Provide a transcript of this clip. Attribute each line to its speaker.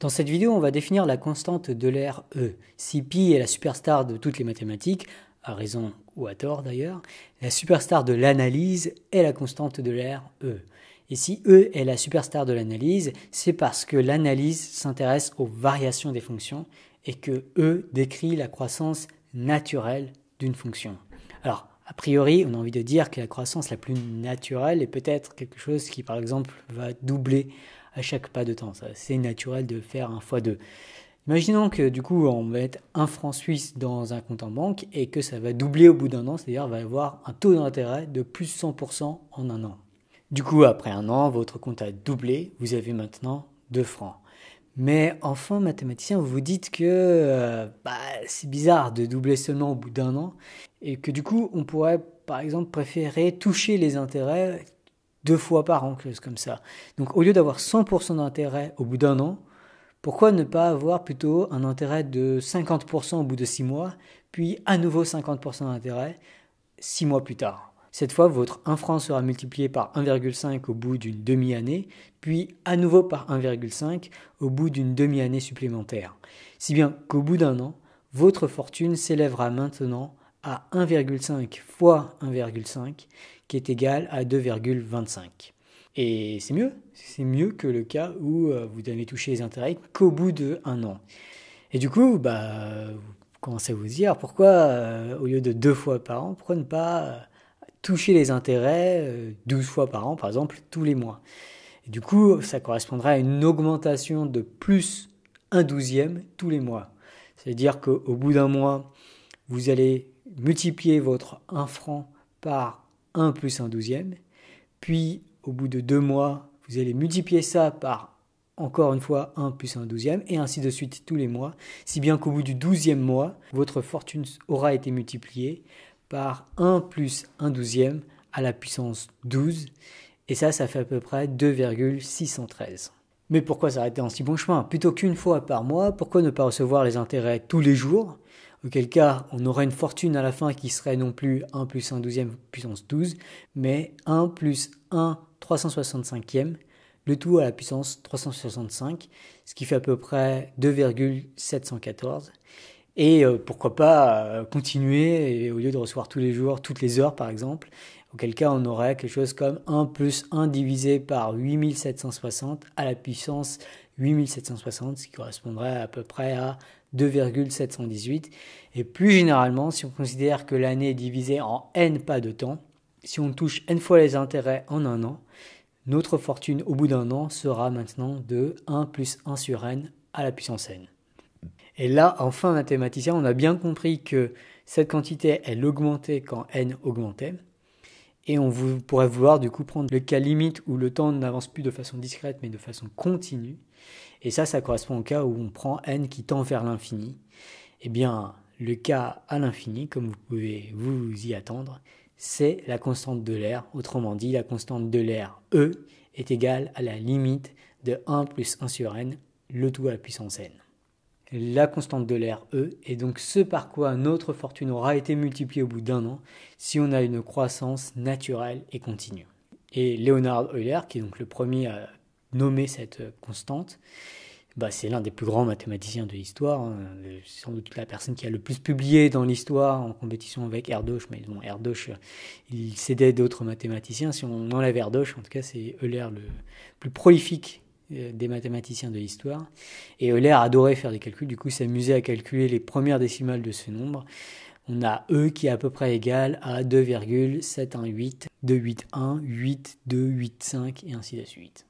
Speaker 1: Dans cette vidéo, on va définir la constante d'Euler E. Si pi est la superstar de toutes les mathématiques, à raison ou à tort d'ailleurs, la superstar de l'analyse est la constante d'Euler E. Et si E est la superstar de l'analyse, c'est parce que l'analyse s'intéresse aux variations des fonctions et que E décrit la croissance naturelle d'une fonction. Alors, a priori, on a envie de dire que la croissance la plus naturelle est peut-être quelque chose qui, par exemple, va doubler à chaque pas de temps. C'est naturel de faire 1 fois 2. Imaginons que du coup on mette 1 franc suisse dans un compte en banque et que ça va doubler au bout d'un an, c'est-à-dire va avoir un taux d'intérêt de plus 100% en un an. Du coup, après un an, votre compte a doublé, vous avez maintenant 2 francs. Mais enfin, mathématicien, vous vous dites que c'est bizarre de doubler seulement au bout d'un an et que du coup, on pourrait par exemple préférer toucher les intérêts 2 fois par an, quelque chose comme ça. Donc au lieu d'avoir 100% d'intérêt au bout d'un an, pourquoi ne pas avoir plutôt un intérêt de 50% au bout de 6 mois, puis à nouveau 50% d'intérêt 6 mois plus tard. Cette fois, votre 1 franc sera multiplié par 1,5 au bout d'une demi-année, puis à nouveau par 1,5 au bout d'une demi-année supplémentaire. Si bien qu'au bout d'un an, votre fortune s'élèvera maintenant à 1,5 fois 1,5, qui est égal à 2,25. Et c'est mieux que le cas où vous n'avez touché les intérêts qu'au bout d'un an. Et du coup, vous commencez à vous dire pourquoi, au lieu de 2 fois par an, pourquoi ne pas toucher les intérêts 12 fois par an, par exemple, tous les mois. Et du coup, ça correspondrait à une augmentation de plus 1/12 tous les mois. C'est-à-dire qu'au bout d'un mois, vous allez multiplier votre 1 franc par 1 plus 1/12, puis au bout de 2 mois, vous allez multiplier ça par encore une fois 1 plus 1/12, et ainsi de suite tous les mois, si bien qu'au bout du 12e mois, votre fortune aura été multipliée par 1 plus 1/12 à la puissance 12, et ça fait à peu près 2,613. Mais pourquoi s'arrêter en si bon chemin? Plutôt qu'une fois par mois, pourquoi ne pas recevoir les intérêts tous les jours? Auquel cas, on aurait une fortune à la fin qui serait non plus 1 plus 1/12 puissance 12, mais 1 plus 1 365e, le tout à la puissance 365, ce qui fait à peu près 2,714. Et pourquoi pas continuer, et au lieu de recevoir tous les jours, toutes les heures par exemple, auquel cas on aurait quelque chose comme 1 plus 1 divisé par 8760 à la puissance 8760, ce qui correspondrait à peu près à 2,718. Et plus généralement, si on considère que l'année est divisée en n pas de temps, si on touche n fois les intérêts en un an, notre fortune au bout d'un an sera maintenant de 1 plus 1 sur n à la puissance n. Et là, enfin mathématicien, on a bien compris que cette quantité, elle augmentait quand n augmentait. Et on pourrait vouloir du coup prendre le cas limite où le temps n'avance plus de façon discrète mais de façon continue. Et ça correspond au cas où on prend n qui tend vers l'infini. Eh bien, le cas à l'infini, comme vous pouvez vous y attendre, c'est la constante d'Euler. Autrement dit, la constante d'Euler E est égale à la limite de 1 plus 1 sur n, le tout à la puissance n. La constante d'Euler E est donc ce par quoi notre fortune aura été multipliée au bout d'un an si on a une croissance naturelle et continue. Et Leonhard Euler, qui est donc le premier à nommer cette constante, c'est l'un des plus grands mathématiciens de l'histoire, c'est sans doute la personne qui a le plus publié dans l'histoire en compétition avec Erdős, mais bon, Erdős, il cédait d'autres mathématiciens. Si on enlève Erdős, en tout cas c'est Euler le plus prolifique des mathématiciens de l'histoire. Et Euler adorait faire des calculs, du coup il s'amusait à calculer les premières décimales de ce nombre. On a E qui est à peu près égal à 2,718, 281, 8, 2, 8, 5 et ainsi de suite.